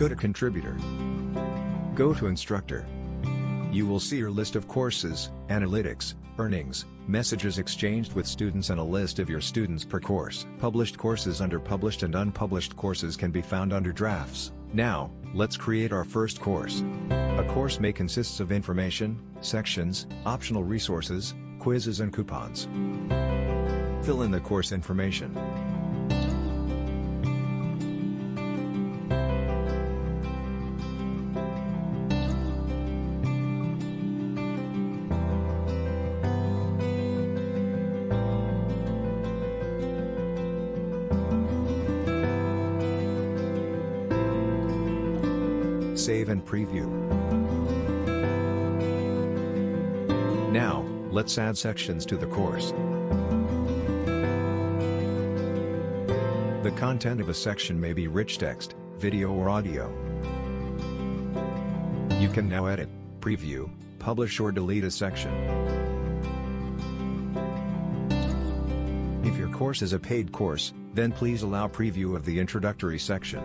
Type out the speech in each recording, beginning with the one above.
Go to Contributor. Go to Instructor. You will see your list of courses, analytics, earnings, messages exchanged with students and a list of your students per course. Published courses under Published and Unpublished courses can be found under Drafts. Now, let's create our first course. A course may consist of information, sections, optional resources, quizzes and coupons. Fill in the course information. Save and preview. Now, let's add sections to the course. The content of a section may be rich text, video or audio. You can now edit, preview, publish or delete a section. If your course is a paid course, then please allow preview of the introductory section.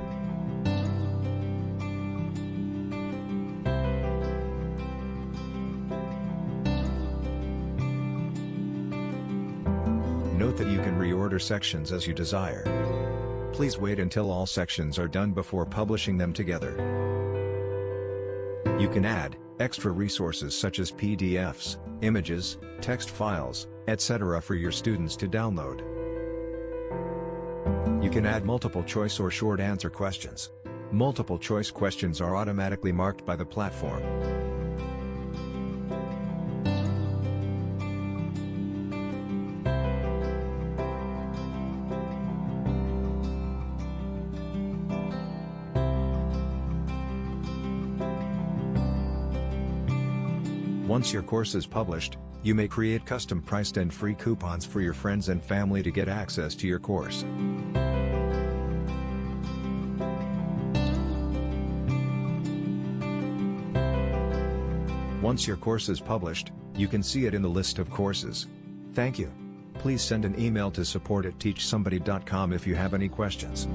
Note that you can reorder sections as you desire. Please wait until all sections are done before publishing them together. You can add extra resources such as PDFs, images, text files, etc. for your students to download. You can add multiple choice or short answer questions. Multiple choice questions are automatically marked by the platform. Once your course is published, you may create custom-priced and free coupons for your friends and family to get access to your course. Once your course is published, you can see it in the list of courses. Thank you. Please send an email to support@teachsomebody.com if you have any questions.